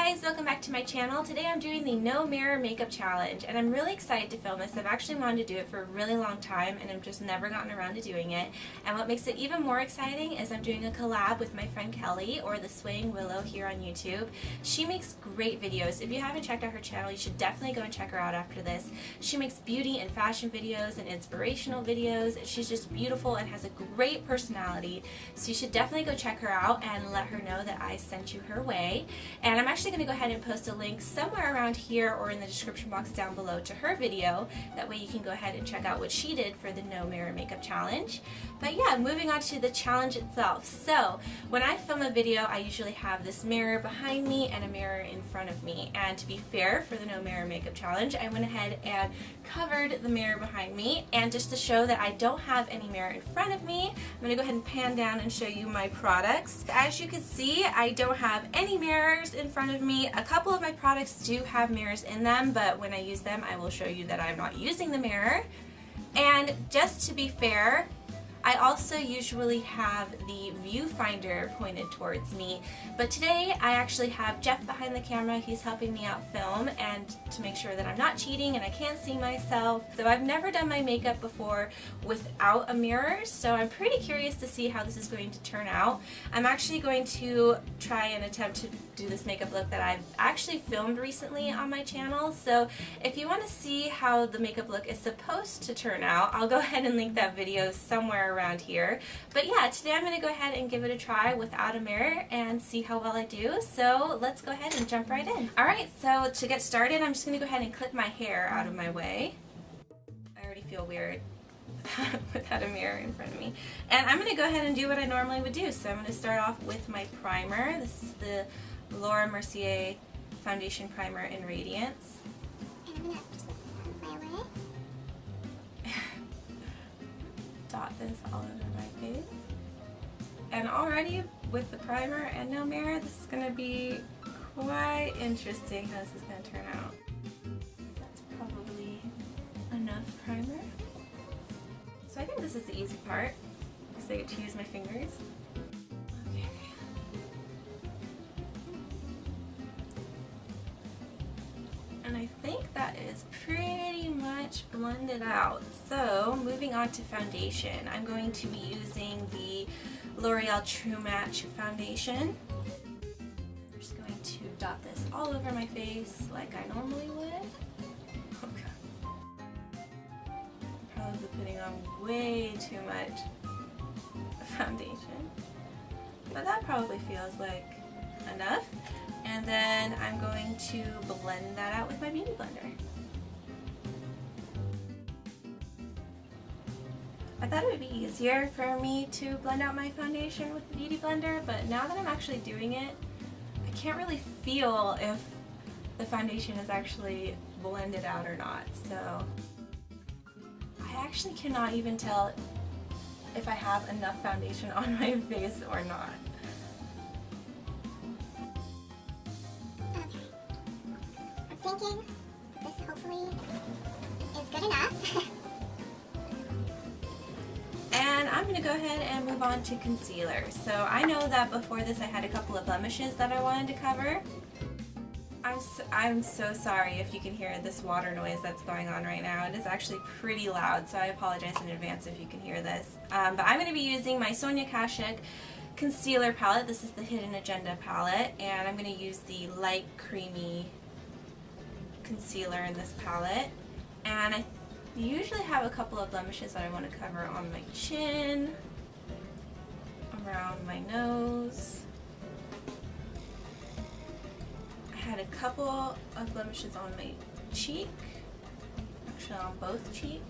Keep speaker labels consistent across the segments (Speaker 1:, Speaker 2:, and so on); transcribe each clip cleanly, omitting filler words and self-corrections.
Speaker 1: guys, welcome back to my channel. Today I'm doing the no mirror makeup challenge and I'm really excited to film this. I've actually wanted to do it for a really long time and I've just never gotten around to doing it. And what makes it even more exciting is I'm doing a collab with my friend Kelly, or TheSwayingWillow here on YouTube. She makes great videos. If you haven't checked out her channel, you should definitely go and check her out after this. She makes beauty and fashion videos and inspirational videos. She's just beautiful and has a great personality. So you should definitely go check her out and let her know that I sent you her way. And I'm actually going to go ahead and post a link somewhere around here or in the description box down below to her video. That way you can go ahead and check out what she did for the no mirror makeup challenge. But yeah, moving on to the challenge itself. So when I film a video, I usually have this mirror behind me and a mirror in front of me. And to be fair, for the no mirror makeup challenge, I went ahead and covered the mirror behind me. And just to show that I don't have any mirror in front of me, I'm going to go ahead and pan down and show you my products. As you can see, I don't have any mirrors in front of me. A couple of my products do have mirrors in them, but when I use them, I will show you that I'm not using the mirror. And just to be fair, I also usually have the viewfinder pointed towards me, but today I actually have Jeff behind the camera. He's helping me out film and to make sure that I'm not cheating and I can't see myself. So I've never done my makeup before without a mirror, so I'm pretty curious to see how this is going to turn out. I'm actually going to try and attempt to do this makeup look that I've actually filmed recently on my channel. So if you want to see how the makeup look is supposed to turn out, I'll go ahead and link that video somewhere around here. But yeah, today I'm going to go ahead and give it a try without a mirror and see how well I do. So let's go ahead and jump right in. Alright, so to get started, I'm just going to go ahead and clip my hair out of my way. I already feel weird without a mirror in front of me. And I'm going to go ahead and do what I normally would do. So I'm going to start off with my primer. This is the Laura Mercier Foundation Primer in Radiance.
Speaker 2: And I'm going to just put my way.
Speaker 1: Dot this all over my face. And already with the primer and no mirror, this is going to be quite interesting how this is going to turn out. That's probably enough primer. So I think this is the easy part, because I get to use my fingers. Okay. And I think that is pretty much blended out. So moving on to foundation, I'm going to be using the L'Oreal True Match foundation. I'm just going to dot this all over my face like I normally would. Okay. Probably putting on way too much foundation, but that probably feels like enough. And then I'm going to blend that out with my beauty blender. I thought it would be easier for me to blend out my foundation with the beauty blender, but now that I'm actually doing it, I can't really feel if the foundation is actually blended out or not. So I actually cannot even tell if I have enough foundation on my face or not.
Speaker 2: Thinking this hopefully is good enough.
Speaker 1: And I'm going to go ahead and move on to concealer. So I know that before this I had a couple of blemishes that I wanted to cover. I'm so sorry if you can hear this water noise that's going on right now. It is actually pretty loud, so I apologize in advance if you can hear this. But I'm going to be using my Sonia Kashuk concealer palette. This is the Hidden Agenda palette, and I'm going to use the light creamy concealer in this palette. And I usually have a couple of blemishes that I want to cover on my chin, around my nose. I had a couple of blemishes on my cheek, actually on both cheeks.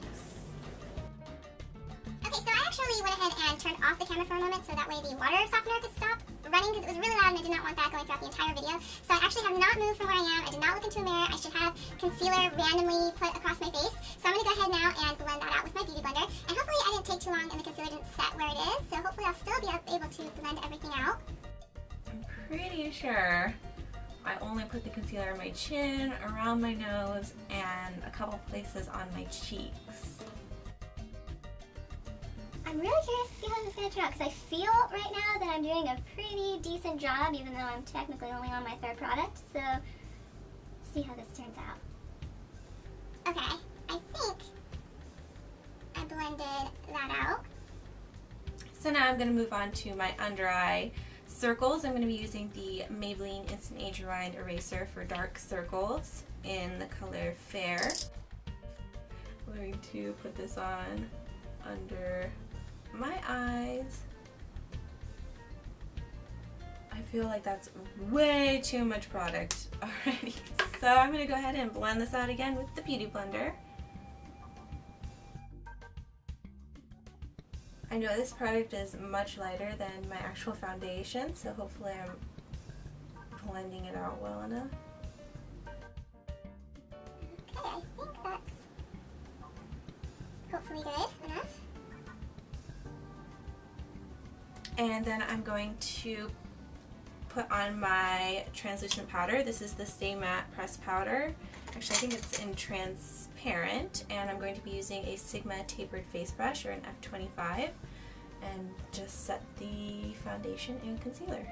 Speaker 2: Okay, so I actually went ahead and turned off the camera for a moment so that way the water softener could stop running, because it was really loud and I did not want that going throughout the entire video. So I actually have not moved from where I am. I did not look into a mirror. I should have concealer randomly put across my face. So I'm going to go ahead now and blend that out with my beauty blender. And hopefully I didn't take too long and the concealer didn't set where it is. So hopefully I'll still be able to blend everything out.
Speaker 1: I'm pretty sure I only put the concealer on my chin, around my nose, and a couple places on my cheeks.
Speaker 2: I'm really curious to see how this is going to turn out because I feel right now that I'm doing a pretty decent job even though I'm technically only on my third product. So, see how this turns out. Okay, I think I blended that out.
Speaker 1: So now I'm going to move on to my under eye circles. I'm going to be using the Maybelline Instant Age Rewind Eraser for dark circles in the color Fair. I'm going to put this on under my eyes. I feel like that's way too much product already. So I'm going to go ahead and blend this out again with the Beauty Blender. I know this product is much lighter than my actual foundation, so hopefully I'm blending it out well enough.
Speaker 2: Okay, I think that's hopefully good enough.
Speaker 1: And then I'm going to put on my translucent powder. This is the Stay Matte Pressed Powder. Actually, I think it's in transparent, and I'm going to be using a Sigma tapered face brush or an F25 and just set the foundation and concealer.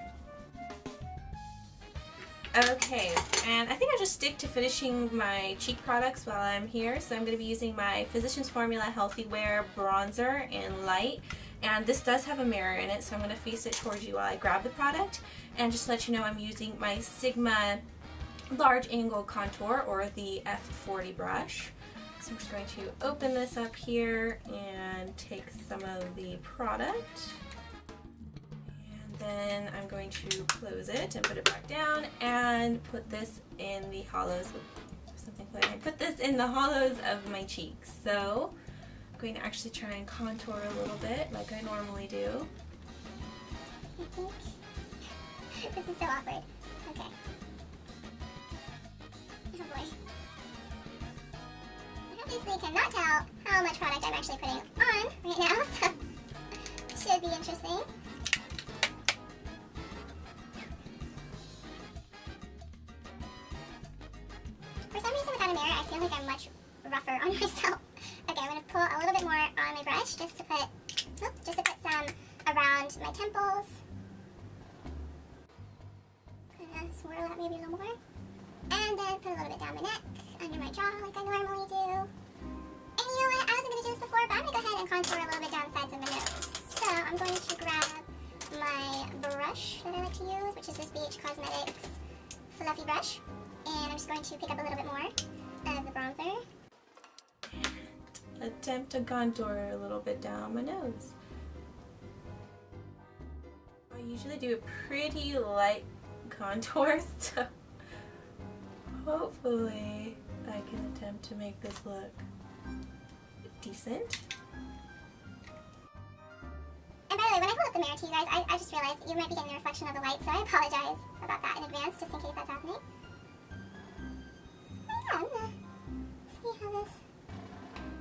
Speaker 1: Okay, and I think I'll just stick to finishing my cheek products while I'm here. So I'm going to be using my Physicians Formula Healthy Wear Bronzer in Light. And this does have a mirror in it, so I'm going to face it towards you while I grab the product. And just to let you know, I'm using my Sigma Large Angle Contour, or the F40 brush. So I'm just going to open this up here and take some of the product. And then I'm going to close it and put it back down and put this in the hollows. Put this in the hollows of my cheeks. So I'm going to actually try and contour a little bit like I normally do.
Speaker 2: I think this is so awkward. Okay. Oh boy. I obviously cannot tell how much product I'm actually putting on right now, so should be interesting. For some reason without a mirror, I feel like I'm much rougher on myself. Okay, I'm going to pull a little bit more on my brush just to put some around my temples. And swirl that maybe a little more. And then put a little bit down my neck, under my jaw like I normally do. And you know what, I wasn't going to do this before, but I'm going to go ahead and contour a little bit down the sides of my nose. So I'm going to grab my brush that I like to use, which is this BH Cosmetics fluffy brush. And I'm just going to pick up a little bit more of the bronzer.
Speaker 1: Attempt to contour a little bit down my nose. I usually do a pretty light contour, so hopefully I can attempt to make this look decent.
Speaker 2: And by the way, when I hold up the mirror to you guys, I just realized you might be getting the reflection of the light, so I apologize about that in advance, just in case that's happening. Yeah, I'm gonna see how this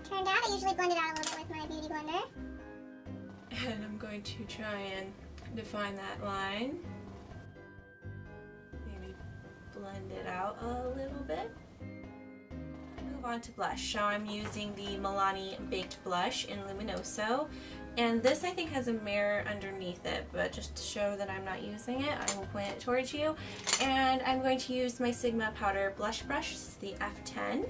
Speaker 2: turned out. I usually blend it out a little bit with my Beauty Blender.
Speaker 1: And I'm going to try and define that line. Maybe blend it out a little bit. Move on to blush. So I'm using the Milani Baked Blush in Luminoso. And this I think has a mirror underneath it, but just to show that I'm not using it, I will point it towards you. And I'm going to use my Sigma Powder Blush Brush. This is the F10.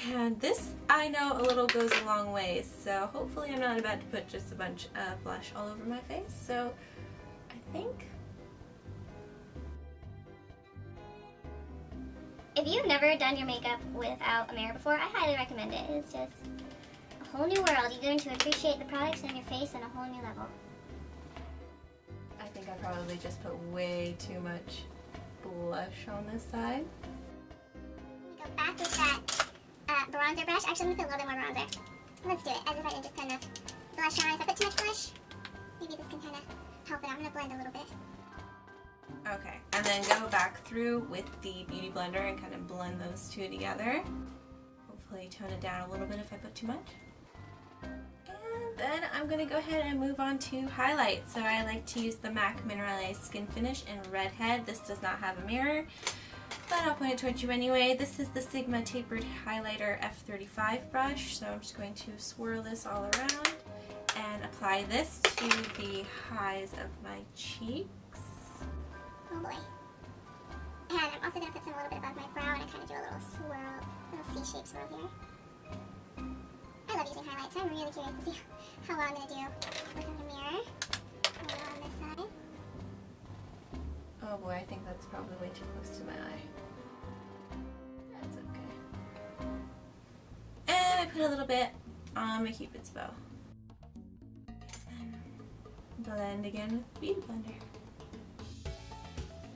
Speaker 1: And this, I know, a little goes a long way, so hopefully I'm not about to put just a bunch of blush all over my face. So I think...
Speaker 2: If you've never done your makeup without a mirror before, I highly recommend it. It's just a whole new world. You're going to appreciate the products on your face on a whole new level.
Speaker 1: I think I probably just put way too much blush on this side.
Speaker 2: I'm going to go back with that bronzer brush. Actually, I'm going to put a little bit more bronzer. Let's do it, as if I didn't just put enough blush on. If I put too much blush, maybe this can kind of help it. I'm going to blend a little bit.
Speaker 1: Okay, and then go back through with the Beauty Blender and kind of blend those two together. Hopefully tone it down a little bit if I put too much. And then I'm going to go ahead and move on to highlights. So I like to use the MAC Mineralized Skin Finish in Redhead. This does not have a mirror. but I'll point it towards you anyway. This is the Sigma Tapered Highlighter F35 brush, so I'm just going to swirl this all around and apply this to the highs of my cheeks.
Speaker 2: Oh boy. And I'm also going to put some a little bit above my brow, and I kind of do a little swirl, little C-shaped swirl here. I love using highlights, so I'm really curious to see how well I'm going to do within the mirror. A little on this side.
Speaker 1: Oh boy, I think that's probably way too close to my eye. That's okay. And I put a little bit on my Cupid's bow. And blend again with Beauty Blender.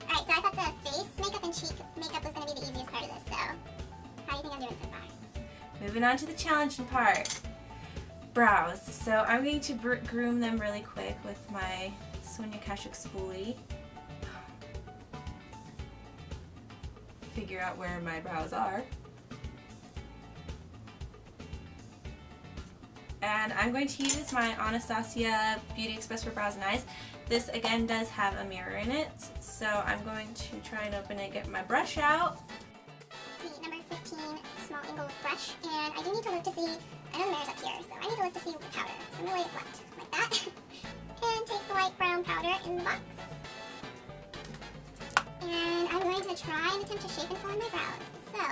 Speaker 2: Alright, so I thought the face makeup and cheek makeup was going to be the easiest part of this, so how do you think I'm doing so far?
Speaker 1: Moving on to the challenging part. Brows. So I'm going to groom them really quick with my Sonia Kashuk spoolie. Figure out where my brows are. And I'm going to use my Anastasia Beauty Express for Brows and Eyes. This again does have a mirror in it, so I'm going to try and open it, get my brush out.
Speaker 2: The number 15 small angle brush, and I do need to look to see, I know the mirror's up here, so I need to look to see the powder. So I'm going to lay it flat, like that, and take the light brown powder in the box. And I'm going to try and attempt to shape and form my brows. So,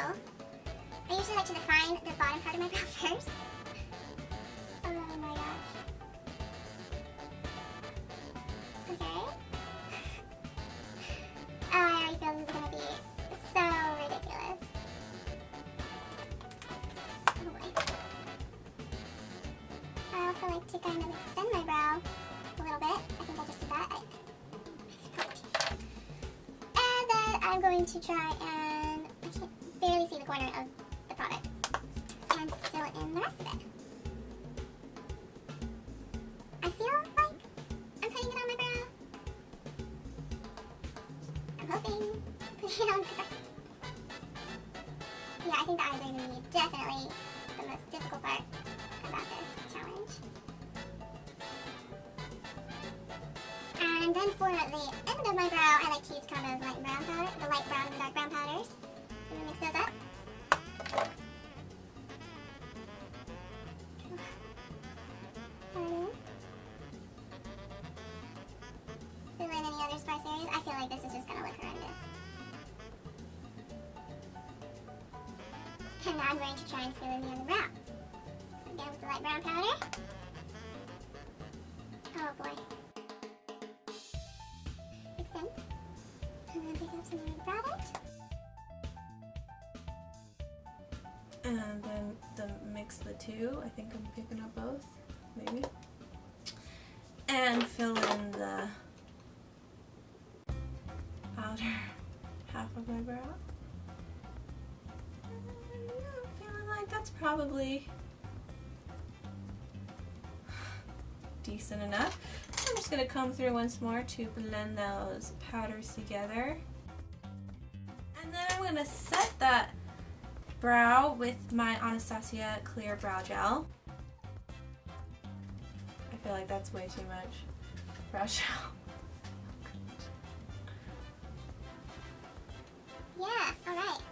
Speaker 2: I usually like to define the bottom part of my brow first. Oh my gosh. Okay. Oh, I already feel this is going to be so ridiculous. Oh boy. I also like to kind of extend my brow a little bit. I think I just did that. And then I'm going to try and, I can barely see the corner of the product, and fill in the rest of it. I feel like I'm putting it on my brow. I'm hoping putting it on my brow. Yeah, I think the eyes are going to be definitely the most difficult part about this challenge. And then for the end of my brow, I like to use kind of light brown powder, the light brown and the dark brown powders. So I'm going to mix those up. Fill in any other sparse areas. I feel like this is just going to look horrendous. And now I'm going to try and fill in the other brow. So again with the light brown powder. Oh boy. Extend. And then pick up some more product.
Speaker 1: And then mix the two. I think I'm picking up both, maybe. And fill in the outer half of my brow. I'm feeling like that's probably decent enough. I'm just going to comb through once more to blend those powders together. And then I'm going to set that brow with my Anastasia Clear Brow Gel. I feel like that's way too much brow gel.
Speaker 2: Yeah, alright. I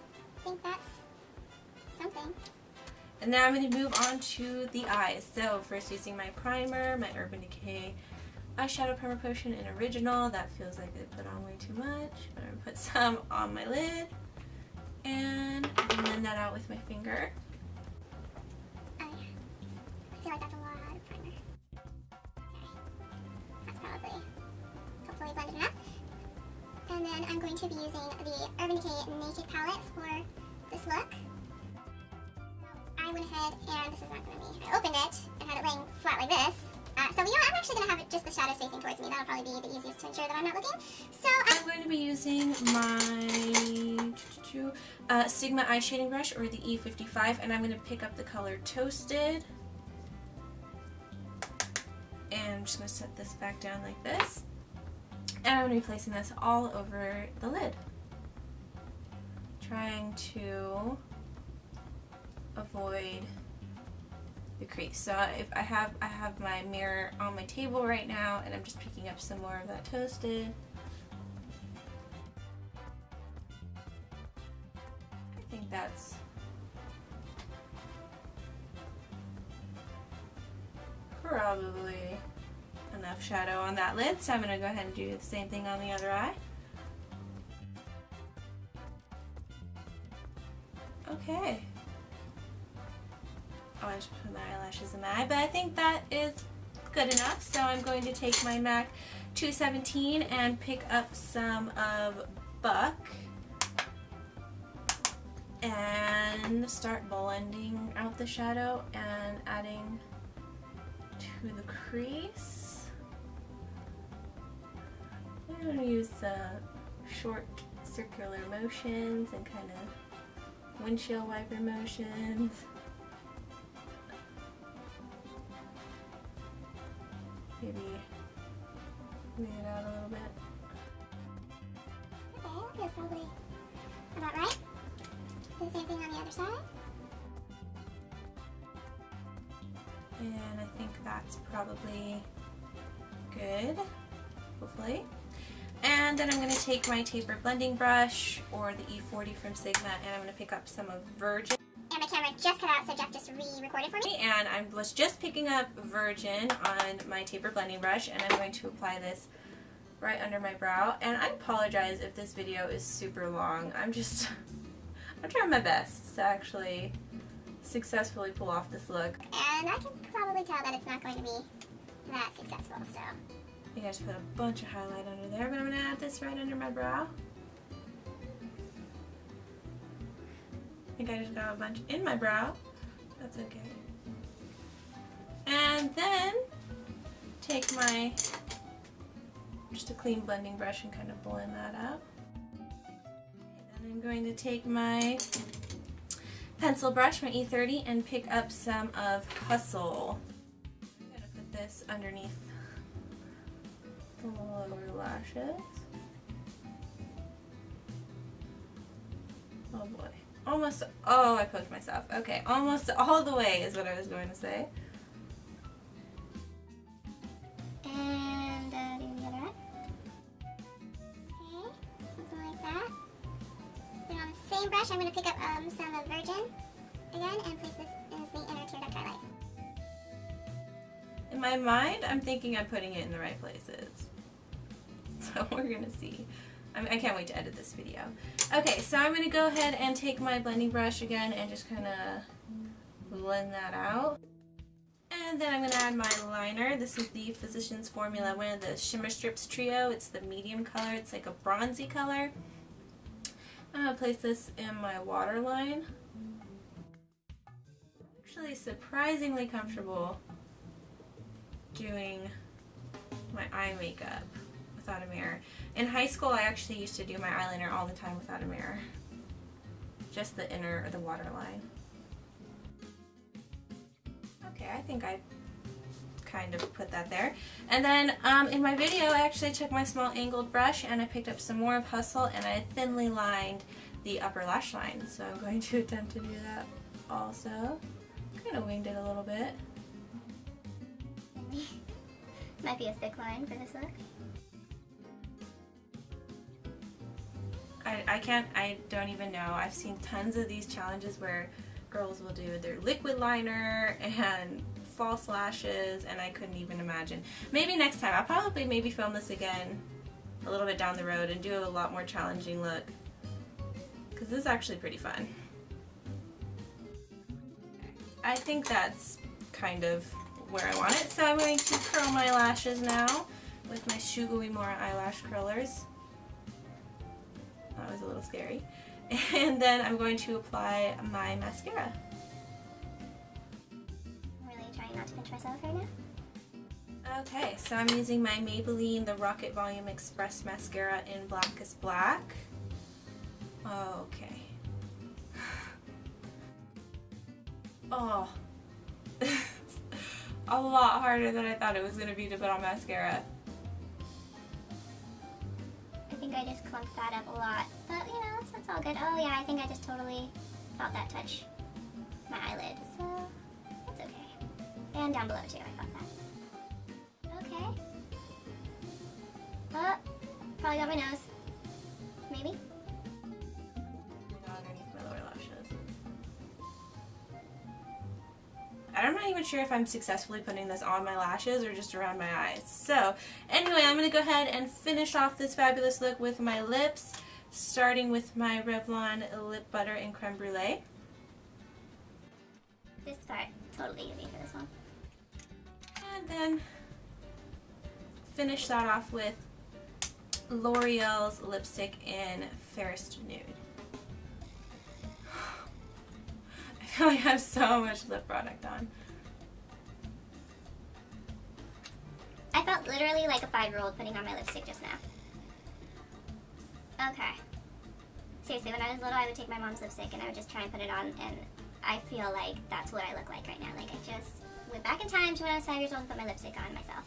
Speaker 2: think that's something.
Speaker 1: And now I'm going to move on to the eyes. So first using my primer, my Urban Decay Eyeshadow Primer Potion in Original. That feels like I put on way too much. But I'm going to put some on my lid and blend that out with my finger.
Speaker 2: Oh yeah. I feel like that's a lot of primer. Okay. That's probably hopefully blended enough. And then I'm going to be using the Urban Decay Naked Palette for this look. I went ahead, and this is not going to be, I opened it and had it laying flat like this. So you know, I'm actually going to have it just the shadows facing towards me. That'll probably be the easiest to ensure that I'm not looking. So
Speaker 1: I'm going to be using my Sigma eye shading brush, or the E55, and I'm going to pick up the color Toasted. And I'm just going to set this back down like this. And I'm going to be placing this all over the lid. Trying to avoid the crease. So if I have my mirror on my table right now, and I'm just picking up some more of that Toasted. think that's probably enough shadow on that lid, so I'm going to go ahead and do the same thing on the other eye. Okay. Oh, I just put my eyelashes in my eye, but I think that is good enough, so I'm going to take my MAC 217 and pick up some of Buck and start blending out the shadow and adding to the crease. I'm going to use short circular motions and kind of windshield wiper motions. Maybe move it out a little bit.
Speaker 2: Okay, that feels probably about right. Do the same thing on the other side.
Speaker 1: And I think that's probably good, hopefully. And then I'm going to take my taper blending brush or the E40 from Sigma, and I'm going to pick up some of Virgin.
Speaker 2: And my camera just cut out, so Jeff just re-recorded for me.
Speaker 1: And I was just picking up Virgin on my taper blending brush, and I'm going to apply this right under my brow. And I apologize if this video is super long. I'm trying my best to actually successfully pull off this look.
Speaker 2: And I can probably tell that it's not going to be that successful, so.
Speaker 1: I think I just put a bunch of highlight under there, but I'm going to add this right under my brow. I think I just got a bunch in my brow. That's okay. And then take my, just a clean blending brush and kind of blend that out. And then I'm going to take my pencil brush, my E30, and pick up some of Hustle. I'm going to put this underneath the lower lashes. Oh boy. Almost, oh, I poked myself. Okay, almost all the way is what I was going to say.
Speaker 2: And do the other eye. Okay, something like that. Then on the same brush, I'm going to pick up some of Virgin again and place this as the inner tear duct highlight.
Speaker 1: In my mind, I'm thinking I'm putting it in the right places. So we're going to see. I can't wait to edit this video. Okay, so I'm going to go ahead and take my blending brush again and just kind of blend that out. And then I'm going to add my liner. This is the Physicians Formula, one of the Shimmer Strips trio. It's the medium color. It's like a bronzy color. I'm going to place this in my waterline. Actually surprisingly comfortable doing my eye makeup without a mirror. In high school, I actually used to do my eyeliner all the time without a mirror. Just the inner or the waterline. Okay, I think I kind of put that there. And then in my video, I actually took my small angled brush and I picked up some more of Hustle and I thinly lined the upper lash line. So I'm going to attempt to do that also. Kind of winged it a little bit.
Speaker 2: Might be a thick line for this look.
Speaker 1: I don't even know. I've seen tons of these challenges where girls will do their liquid liner and false lashes, and I couldn't even imagine. Maybe next time. I'll probably maybe film this again a little bit down the road and do a lot more challenging look, because this is actually pretty fun. I think that's kind of where I want it. So I'm going to curl my lashes now with my Sugoi Mora eyelash curlers. That was a little scary. And then I'm going to apply my mascara.
Speaker 2: I'm really trying not to pinch myself right now.
Speaker 1: Okay, so I'm using my Maybelline The Rocket Volume Express Mascara in Blackest Black. Okay. Oh. A lot harder than I thought it was going to be to put on mascara.
Speaker 2: I think I just clumped that up a lot, but you know, that's all good. Oh yeah, I think I just totally felt that touch my eyelid, so that's okay. And down below too, I felt that. Okay. Probably got my nose. Maybe?
Speaker 1: Underneath my lower lashes. I'm not even sure if I'm successfully putting this on my lashes or just around my eyes. So anyway, I'm going to go ahead and finish off this fabulous look with my lips, starting with my Revlon Lip Butter and Creme Brulee.
Speaker 2: This part, totally easy for this one.
Speaker 1: And then finish that off with L'Oreal's lipstick in Fairest Nude. I feel like I have so much lip product on.
Speaker 2: I felt literally like a 5-year-old putting on my lipstick just now. Okay. Seriously, when I was little, I would take my mom's lipstick and I would just try and put it on, and I feel like that's what I look like right now. Like, I just went back in time to when I was 5 years old and put my lipstick on myself.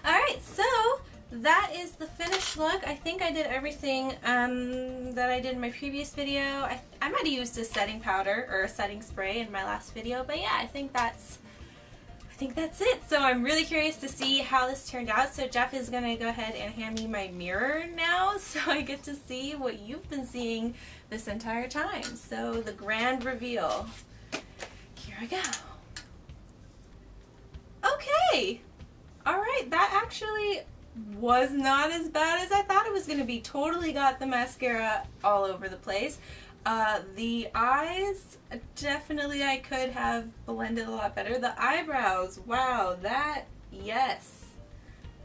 Speaker 1: Alright, so that is the finished look. I think I did everything that I did in my previous video. I might have used a setting powder or a setting spray in my last video, but yeah, I think that's it. So I'm really curious to see how this turned out. So Jeff is going to go ahead and hand me my mirror now so I get to see what you've been seeing this entire time. So the grand reveal. Here I go. Okay. Alright, that actually was not as bad as I thought it was going to be. Totally got the mascara all over the place. The eyes, definitely I could have blended a lot better. The eyebrows, wow, yes.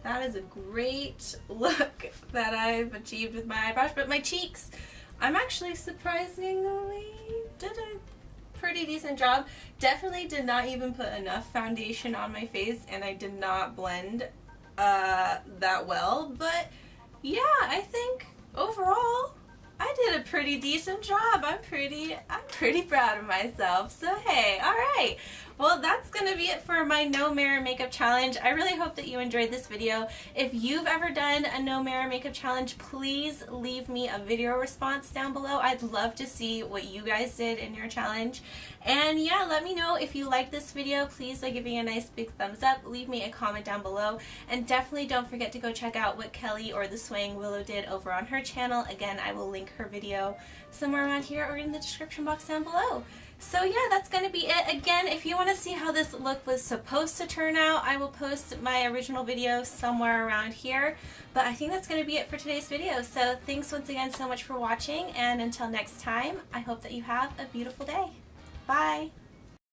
Speaker 1: That is a great look that I've achieved with my eyebrows. But my cheeks, I'm actually surprisingly did a pretty decent job. Definitely did not even put enough foundation on my face, and I did not blend that well. But yeah, I think overall I did a pretty decent job. I'm pretty proud of myself. So hey, alright. Well, that's going to be it for my no mirror makeup challenge. I really hope that you enjoyed this video. If you've ever done a no mirror makeup challenge, please leave me a video response down below. I'd love to see what you guys did in your challenge. And yeah, let me know if you like this video. Please, by giving a nice big thumbs up, leave me a comment down below. And definitely don't forget to go check out what Kelly or TheSwayingWillow did over on her channel. Again, I will link her video somewhere around here or in the description box down below. So yeah, that's going to be it. Again, if you want to see how this look was supposed to turn out, I will post my original video somewhere around here. But I think that's going to be it for today's video. So thanks once again so much for watching, and until next time, I hope that you have a beautiful day. Bye!